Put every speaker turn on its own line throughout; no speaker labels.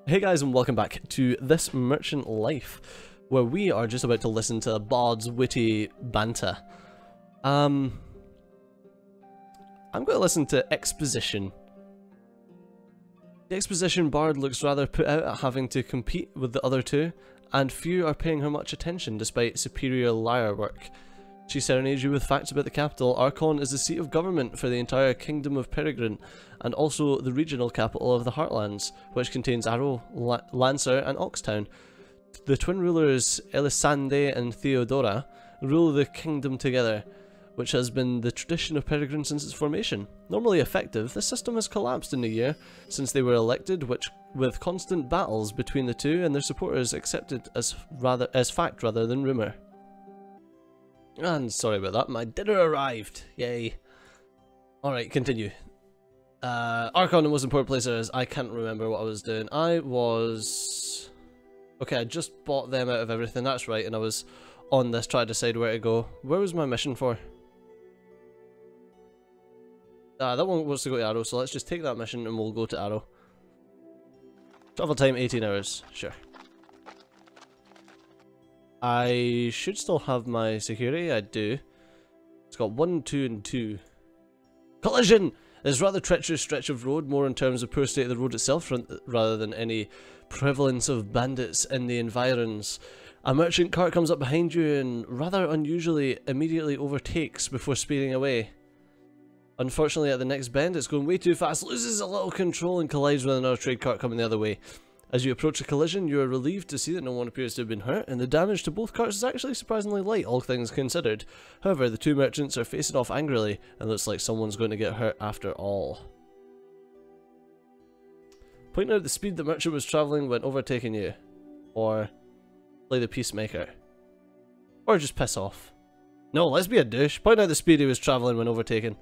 Hey guys, and welcome back to This Merchant Life, where we are just about to listen to Bard's witty banter. I'm going to listen to Exposition. The Exposition Bard looks rather put out at having to compete with the other two, and few are paying her much attention despite superior lyre work. She serenades you with facts about the capital. Archon is the seat of government for the entire Kingdom of Peregrine, and also the regional capital of the Heartlands, which contains Arrow, Lancer, and Oxtown. The twin rulers Elisande and Theodora rule the kingdom together, which has been the tradition of Peregrine since its formation. Normally effective, this system has collapsed in a year since they were elected, with constant battles between the two and their supporters accepted as fact rather than rumour. And sorry about that, my dinner arrived. Yay. Alright, continue. Archon, the most important place there is. I can't remember what I was doing. Okay, I just bought them out of everything, that's right, and I was on this trying to decide where to go. Where was my mission for? That one wants to go to Arrow, so let's just take that mission and we'll go to Arrow. Travel time 18 hours, sure. I should still have my security, I do. It's got 1, 2, and 2. Collision! It's a rather treacherous stretch of road, more in terms of poor state of the road itself rather than any prevalence of bandits in the environs. A merchant cart comes up behind you and rather unusually immediately overtakes before speeding away. Unfortunately, at the next bend it's going way too fast, loses a little control and collides with another trade cart coming the other way. As you approach the collision, you are relieved to see that no one appears to have been hurt, and the damage to both carts is actually surprisingly light, all things considered. However, the two merchants are facing off angrily, and looks like someone's going to get hurt after all. Point out the speed the merchant was travelling when overtaking you. Or play the peacemaker. Or just piss off. No, let's be a douche. Point out the speed he was travelling when overtaken.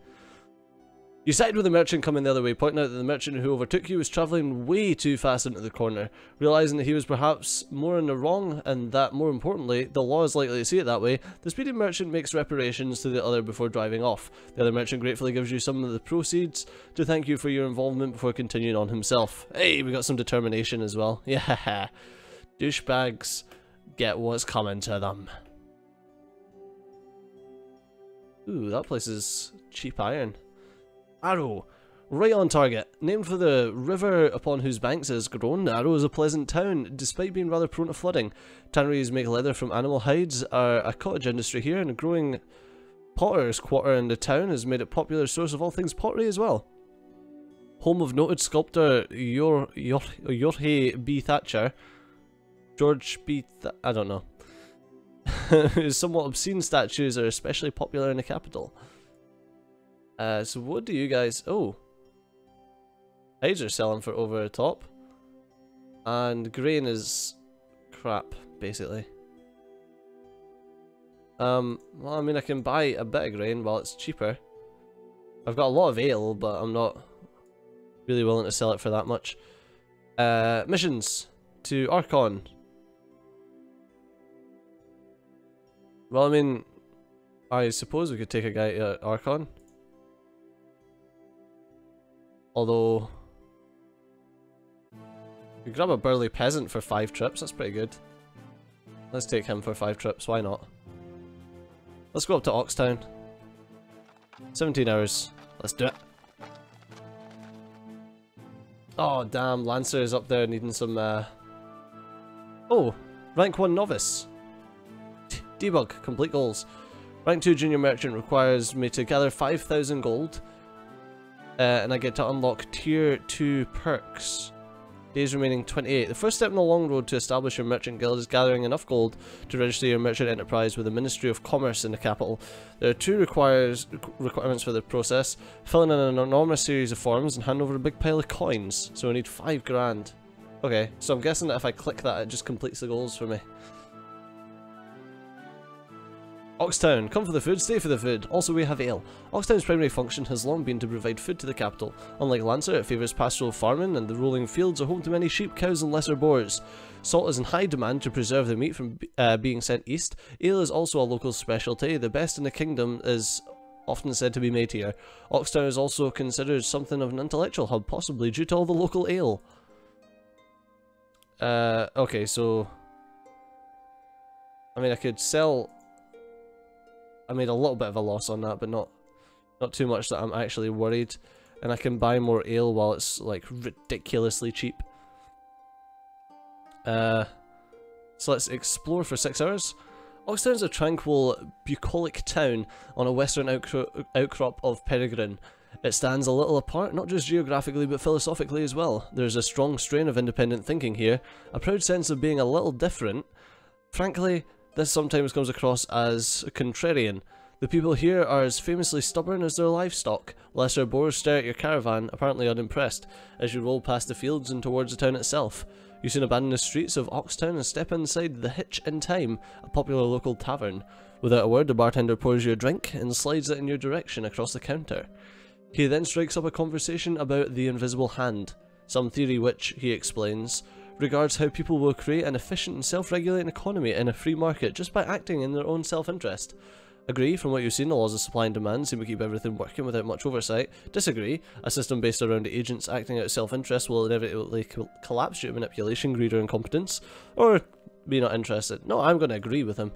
You side with the merchant coming the other way, pointing out that the merchant who overtook you was travelling way too fast into the corner, realising that he was perhaps more in the wrong and that, more importantly, the law is likely to see it that way. The speedy merchant makes reparations to the other before driving off. The other merchant gratefully gives you some of the proceeds to thank you for your involvement before continuing on himself. Hey, we got some determination as well. Yeah, douchebags get what's coming to them. Ooh, that place is cheap iron. Arrow. Right on target. Named for the river upon whose banks it has grown, Arrow is a pleasant town, despite being rather prone to flooding. Tanneries make leather from animal hides are a cottage industry here, and a growing potter's quarter in the town has made it a popular source of all things pottery as well. Home of noted sculptor Jorge B. Thatcher. George B. I don't know. His somewhat obscene statues are especially popular in the capital. So what do you guys... Oh. Hides are selling for over the top. And grain is crap, basically. Well, I mean, I can buy a bit of grain while it's cheaper. I've got a lot of ale, but I'm not really willing to sell it for that much. Missions to Archon. Well, I mean, I suppose we could take a guy to Archon. Although, we grab a burly peasant for 5 trips, that's pretty good. Let's take him for 5 trips, why not? Let's go up to Oxtown. 17 hours, let's do it. Oh damn, Lancer is up there needing some Oh, rank 1 novice. Debug, complete goals. Rank 2 junior merchant requires me to gather 5,000 gold. And I get to unlock tier 2 perks. Days remaining 28. The first step in the long road to establish your merchant guild is gathering enough gold to register your merchant enterprise with the Ministry of Commerce in the capital. There are 2 requirements for the process. Fill in an enormous series of forms and hand over a big pile of coins. So we need 5 grand. Okay, so I'm guessing that if I click that it just completes the goals for me. Oxtown, come for the food, stay for the food. Also we have ale. Oxtown's primary function has long been to provide food to the capital. Unlike Lancer, it favours pastoral farming, and the rolling fields are home to many sheep, cows and lesser boars. Salt is in high demand to preserve the meat from being sent east. Ale is also a local specialty. The best in the kingdom is often said to be made here. Oxtown is also considered something of an intellectual hub, possibly due to all the local ale. Okay, so... I mean, I could sell... I made a little bit of a loss on that, but not too much that I'm actually worried. And I can buy more ale while it's, like, ridiculously cheap. So let's explore for 6 hours. Oxtown is a tranquil, bucolic town on a western outcrop of Peregrine. It stands a little apart, not just geographically but philosophically as well. There's a strong strain of independent thinking here, a proud sense of being a little different. Frankly, this sometimes comes across as contrarian. The people here are as famously stubborn as their livestock. Lesser boars stare at your caravan, apparently unimpressed, as you roll past the fields and towards the town itself. You soon abandon the streets of Oxtown and step inside the Hitch in Time, a popular local tavern. Without a word, the bartender pours you a drink and slides it in your direction across the counter. He then strikes up a conversation about the invisible hand, some theory which, he explains, regards how people will create an efficient and self-regulating economy in a free market just by acting in their own self-interest. Agree, from what you've seen, the laws of supply and demand seem to keep everything working without much oversight. Disagree, a system based around agents acting out of self-interest will inevitably collapse due to manipulation, greed or incompetence. Or be not interested. No, I'm going to agree with him.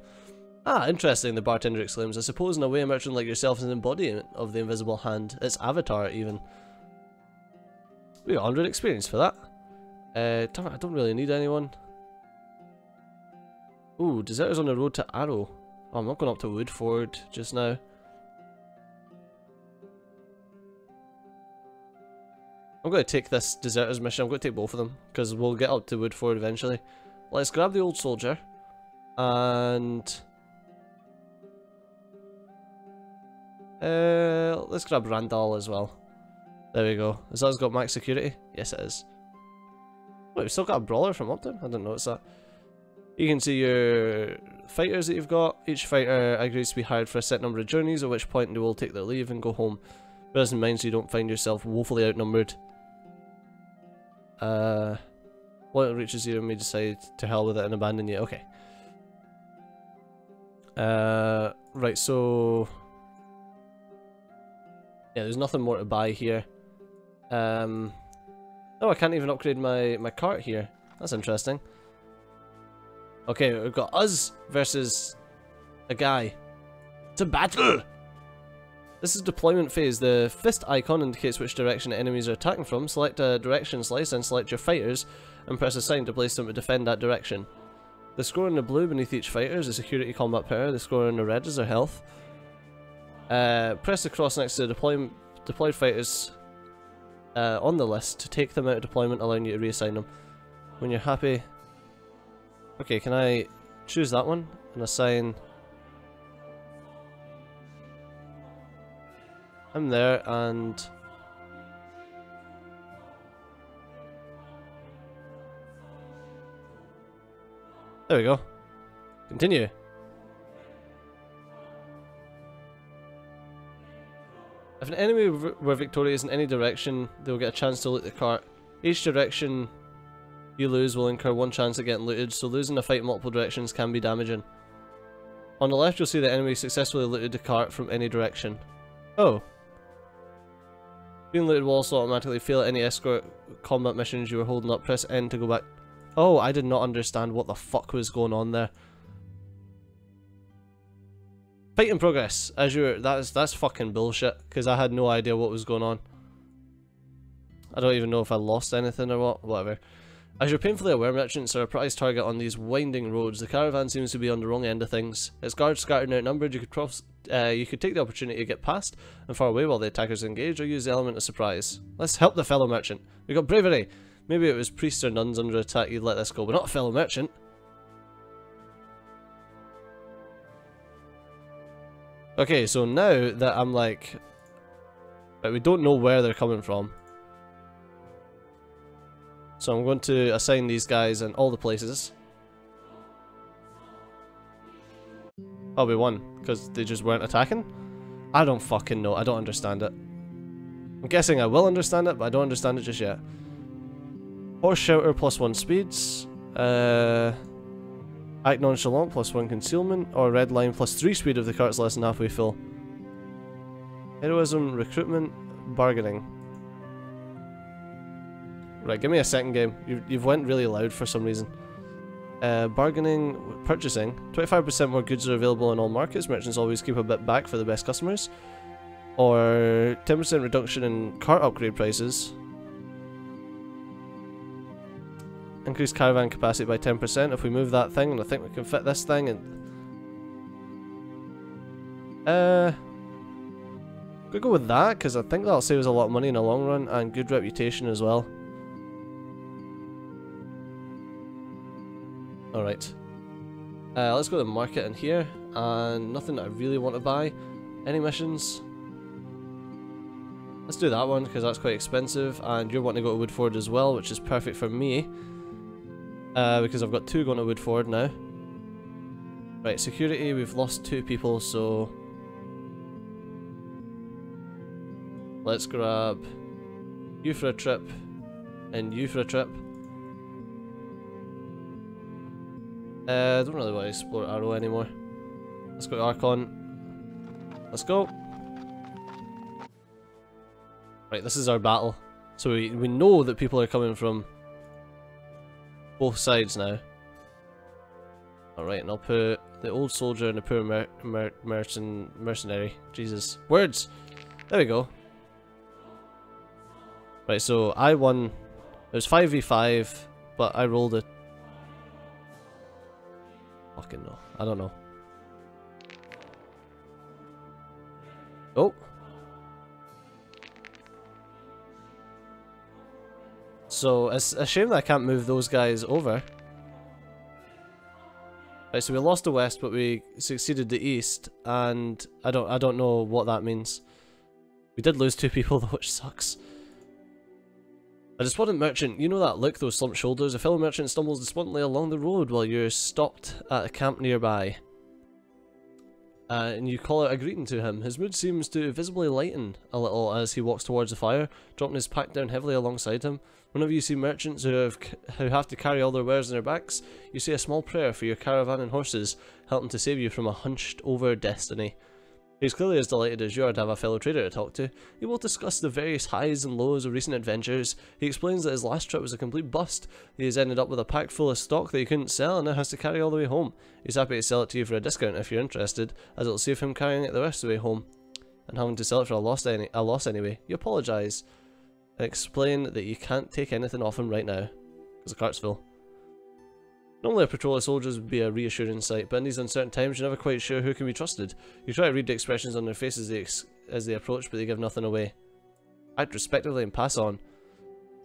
Ah, interesting, the bartender exclaims. I suppose in a way a merchant like yourself is an embodiment of the invisible hand. Its avatar, even. We got 100 experience for that. I don't really need anyone. Ooh, deserters on the road to Arrow. Oh, I'm not going up to Woodford just now. I'm going to take this deserters mission. I'm going to take both of them because we'll get up to Woodford eventually. Let's grab the old soldier and let's grab Randall as well. There we go. Has that got max security? Yes, it is. Wait, we've still got a brawler from Upton? I didn't notice that. You can see your fighters that you've got. Each fighter agrees to be hired for a set number of journeys, at which point they will take their leave and go home. Bear this in mind so you don't find yourself woefully outnumbered. When it reaches you and may decide to hell with it and abandon you. Okay. Right, so... yeah, there's nothing more to buy here. Oh, I can't even upgrade my cart here. That's interesting. Okay, we've got us versus a guy. It's a battle! This is deployment phase. The fist icon indicates which direction enemies are attacking from. Select a direction slice and select your fighters and press assign to place them to defend that direction. The score in the blue beneath each fighter is the security combat power. The score in the red is their health. Press the cross next to the deployed fighters on the list to take them out of deployment, allowing you to reassign them. When you're happy... okay, can I choose that one and assign... I'm there and... there we go. Continue. If an enemy were victorious in any direction, they will get a chance to loot the cart. Each direction you lose will incur one chance of getting looted, so losing a fight in multiple directions can be damaging. On the left you'll see the enemy successfully looted the cart from any direction. Oh. Being looted will also automatically fail at any escort combat missions you were holding up. Press N to go back. Oh, I did not understand what the fuck was going on there. Fight in progress. As you're, that's fucking bullshit, because I had no idea what was going on. I don't even know if I lost anything or what, whatever. As you're painfully aware, merchants are a prize target on these winding roads. The caravan seems to be on the wrong end of things. Its guards scattered and outnumbered. You could take the opportunity to get past and far away while the attackers engage, or use the element of surprise. Let's help the fellow merchant. We got bravery. Maybe it was priests or nuns under attack, you'd let this go, but not a fellow merchant. Okay, so now that I'm like... right, we don't know where they're coming from. So I'm going to assign these guys in all the places. Oh, we won, because they just weren't attacking? I don't fucking know, I don't understand it. I'm guessing I will understand it, but I don't understand it just yet. Horse Shouter +1 speeds. Act Nonchalant +1 concealment, or Red Line +3 speed if the cart's less than halfway full. Heroism, recruitment, bargaining. Right, give me a second game. You've went really loud for some reason. Bargaining, purchasing. 25% more goods are available in all markets. Merchants always keep a bit back for the best customers. Or 10% reduction in cart upgrade prices. Increase caravan capacity by 10%. If we move that thing, and I think we can fit this thing, and could go with that, because I think that'll save us a lot of money in the long run, and good reputation as well. Alright. Let's go to the market in here, and nothing that I really want to buy. Any missions? Let's do that one, because that's quite expensive, and you're wanting to go to Woodford as well, which is perfect for me. Because I've got 2 going to Woodford now. Right, security, we've lost 2 people, so let's grab you for a trip, and you for a trip. I don't really want to explore Arrow anymore. Let's go to Archon. Let's go. Right, this is our battle. So we know that people are coming from both sides now. Alright, and I'll put the old soldier and the poor mercenary. Jesus. Words! There we go. Right, so I won. It was 5v5, but I rolled a... Fucking no. I don't know. Oh! So, it's a shame that I can't move those guys over. Right, so we lost the west, but we succeeded the east, and I don't know what that means. We did lose 2 people though, which sucks. A despondent merchant, you know that look, those slumped shoulders? A fellow merchant stumbles despondently along the road while you're stopped at a camp nearby. And you call out a greeting to him. His mood seems to visibly lighten a little as he walks towards the fire, dropping his pack down heavily alongside him. Whenever you see merchants who have to carry all their wares on their backs, you say a small prayer for your caravan and horses, helping to save you from a hunched over destiny. He's clearly as delighted as you are to have a fellow trader to talk to. You will discuss the various highs and lows of recent adventures. He explains that his last trip was a complete bust. He has ended up with a pack full of stock that he couldn't sell and now has to carry all the way home. He's happy to sell it to you for a discount if you're interested, as it'll save him carrying it the rest of the way home and having to sell it for a loss anyway. You apologise and explain that you can't take anything off him right now because the cart's full. Normally a patrol of soldiers would be a reassuring sight, but in these uncertain times you're never quite sure who can be trusted. You try to read the expressions on their faces as they approach, but they give nothing away. Act respectively and pass on.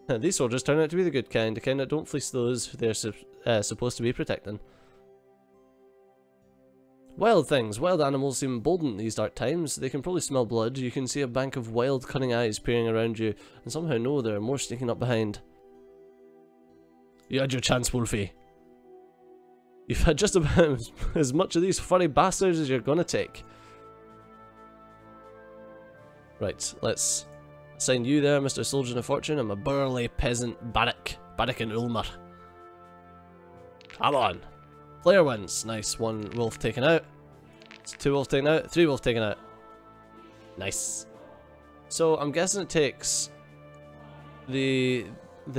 These soldiers turn out to be the good kind, the kind that don't fleece those they're supposed to be protecting. Wild things. Wild animals seem emboldened in these dark times. They can probably smell blood. You can see a bank of wild, cunning eyes peering around you, and somehow know there are more sneaking up behind. You had your chance, Wolfie. You've had just about as much of these furry bastards as you're gonna take. Right, let's assign you there, Mr. Soldier of Fortune. I'm a burly peasant Barak in Ulmer. Come on. Player wins. Nice. 1 wolf taken out. It's 2 wolves taken out. 3 wolves taken out. Nice. So I'm guessing it takes the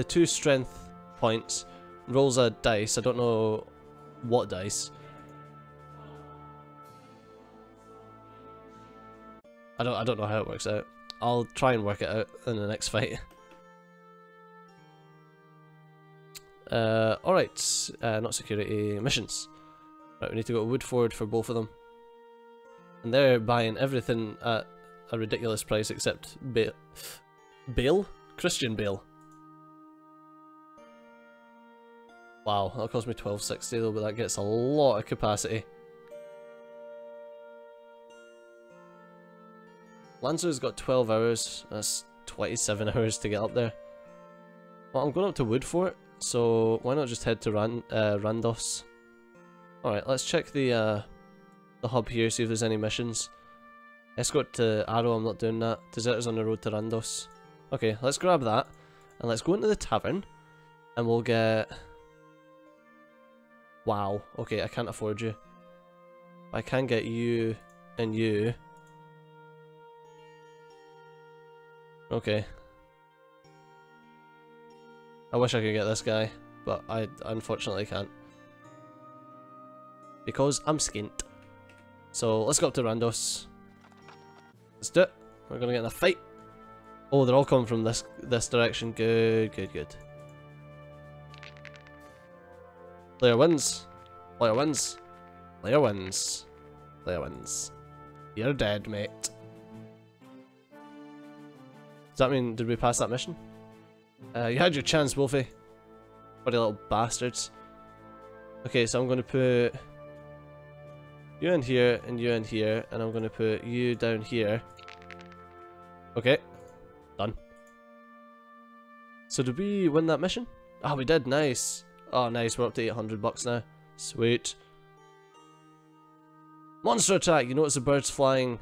2 strength points, rolls a dice. I don't know what dice. I don't know how it works out. I'll try and work it out in the next fight. Alright, not security, missions. Right, we need to go to Woodford for both of them. And they're buying everything at a ridiculous price except Bale? Christian Bale. Wow, that'll cost me 1260 though, but that gets a lot of capacity. Lancer's got 12 hours, that's 27 hours to get up there. Well, I'm going up to Woodfort, so why not just head to Randos? Alright, let's check the hub here, see if there's any missions. Escort to Arrow, I'm not doing that. Deserters on the road to Randos. Okay, let's grab that, and let's go into the tavern, and we'll get... Wow, okay, I can't afford you. I can get you and you. Okay. I wish I could get this guy, but I unfortunately can't. Because I'm skint. So let's go up to Randos. Let's do it. We're gonna get in a fight. Oh, they're all coming from this direction. Good, good, good. Player wins. Player wins. Player wins. Player wins. You're dead, mate. Does that mean, did we pass that mission? You had your chance, Wolfie. Bloody little bastards. Okay, so I'm going to put you in here and you in here, and I'm going to put you down here. Okay, done. So did we win that mission? Oh, we did. Nice. Oh, nice. We're up to 800 bucks now. Sweet. Monster attack! You notice the birds flying.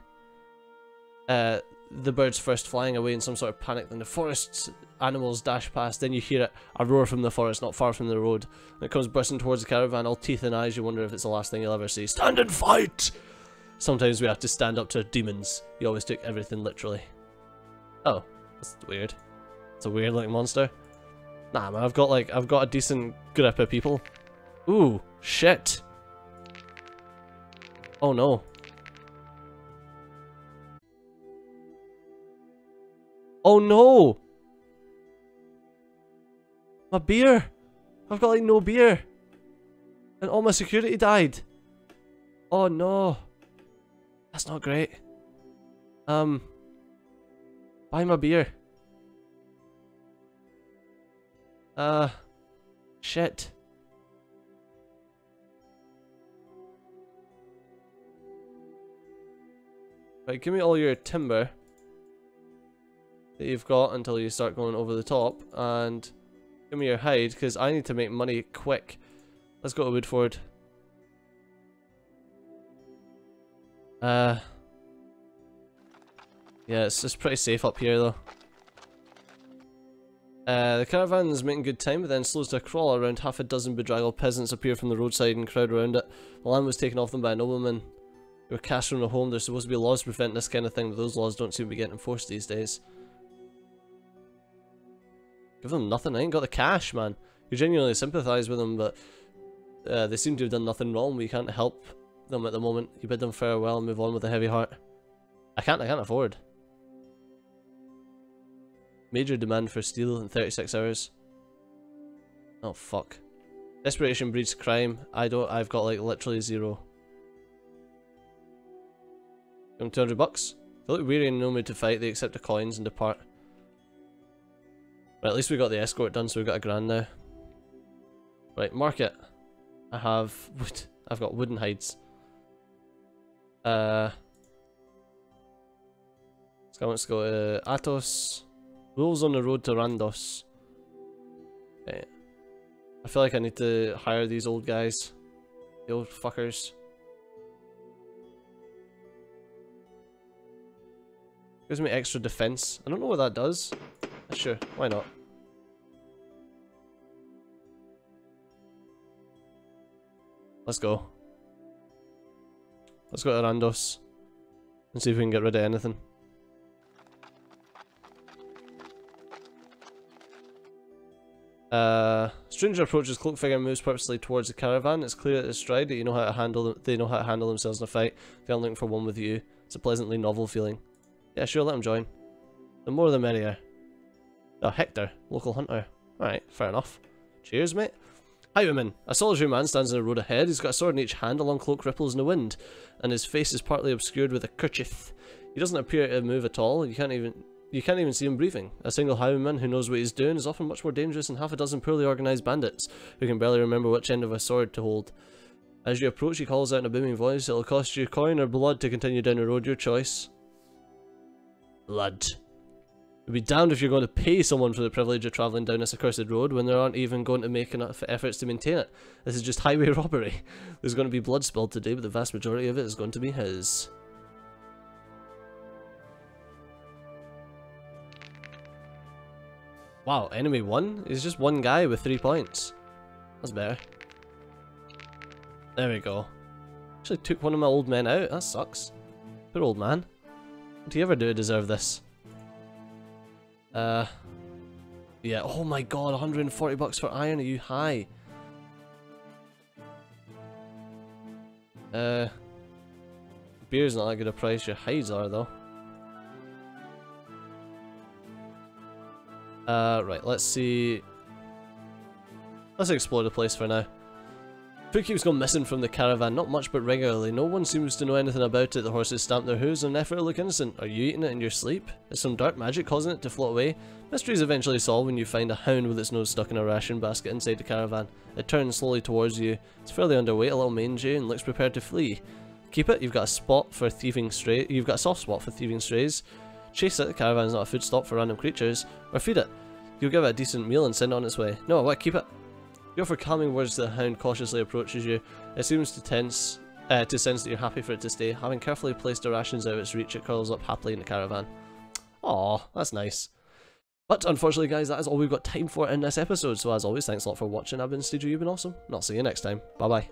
The birds first flying away in some sort of panic, then the forest animals dash past, then you hear a roar from the forest not far from the road. And it comes bursting towards the caravan, all teeth and eyes. You wonder if it's the last thing you'll ever see. Stand and fight! Sometimes we have to stand up to demons. You always took everything literally. Oh, that's weird. It's a weird looking monster. Nah, man, I've got a decent grip of people. Ooh, shit. Oh no. Oh no! My beer! I've got like no beer! And all my security died! Oh no! That's not great. Buy my beer. Shit. Right, give me all your timber that you've got until you start going over the top, and give me your hide, because I need to make money quick. Let's go to Woodford. Yeah, it's just pretty safe up here though. The caravan is making good time, but then slows to a crawl. Around half a dozen bedraggled peasants appear from the roadside and crowd around it. The land was taken off them by a nobleman. They were cast from their home. There's supposed to be laws to prevent this kind of thing, but those laws don't seem to be getting enforced these days. Give them nothing. I ain't got the cash, man. You genuinely sympathise with them, but they seem to have done nothing wrong. We can't help them at the moment. You bid them farewell and move on with a heavy heart. I can't afford. Major demand for steel in 36 hours. Oh fuck. Desperation breeds crime. I've got like literally zero. Give them 200 bucks. They look weary and no mood to fight. They accept the coins and depart. Right, at least we got the escort done, so we've got $1,000 now. Right, market. I have wood. I've got wooden hides. Let's go to Atos. Wolves on the road to Randos. Okay. I feel like I need to hire these old guys. The old fuckers. Gives me extra defense. I don't know what that does. Sure, why not? Let's go. Let's go to Randos and see if we can get rid of anything. Stranger approaches, cloaked figure moves purposely towards the caravan. It's clear at the stride that they know how to handle themselves in a fight. They aren't looking for one with you. It's a pleasantly novel feeling. Yeah, sure, let him join. The more the merrier. Oh, Hector, local hunter. Alright, fair enough. Cheers, mate. Highwayman. A solitary man stands in the road ahead. He's got a sword in each hand, a long cloak ripples in the wind, and his face is partly obscured with a kerchief. He doesn't appear to move at all. You can't even see him breathing. A single highwayman who knows what he's doing is often much more dangerous than half a dozen poorly organised bandits who can barely remember which end of a sword to hold. As you approach, he calls out in a booming voice, "It'll cost you coin or blood to continue down the road, your choice." Blood. You'll be damned if you're going to pay someone for the privilege of travelling down this accursed road when they aren't even going to make enough efforts to maintain it. This is just highway robbery. There's going to be blood spilled today, but the vast majority of it is going to be his. Wow, enemy 1? He's just one guy with 3 points. That's better. There we go. Actually took one of my old men out. That sucks. Poor old man. What do you ever do to deserve this? Yeah, oh my god, 140 bucks for iron, are you high? Beer's not that good a price, your hides are though. Right, let's see. Let's explore the place for now. Food keeps going missing from the caravan, not much but regularly. No one seems to know anything about it. The horses stamp their hooves in an effort to look innocent. Are you eating it in your sleep? Is some dark magic causing it to float away? Mysteries eventually solved when you find a hound with its nose stuck in a ration basket inside the caravan. It turns slowly towards you. It's fairly underweight, a little mangy, and looks prepared to flee. Keep it. You've got a soft spot for thieving strays. Chase it. The caravan is not a food stop for random creatures. Or feed it. You'll give it a decent meal and send it on its way. No, what? Keep it. You offer calming words to the hound cautiously approaches you. It seems to sense that you're happy for it to stay. Having carefully placed the rations out of its reach, it curls up happily in the caravan. Aw, that's nice. But unfortunately guys, that is all we've got time for in this episode, so as always, thanks a lot for watching. I've been Steejo, you've been awesome, and I'll see you next time. Bye bye.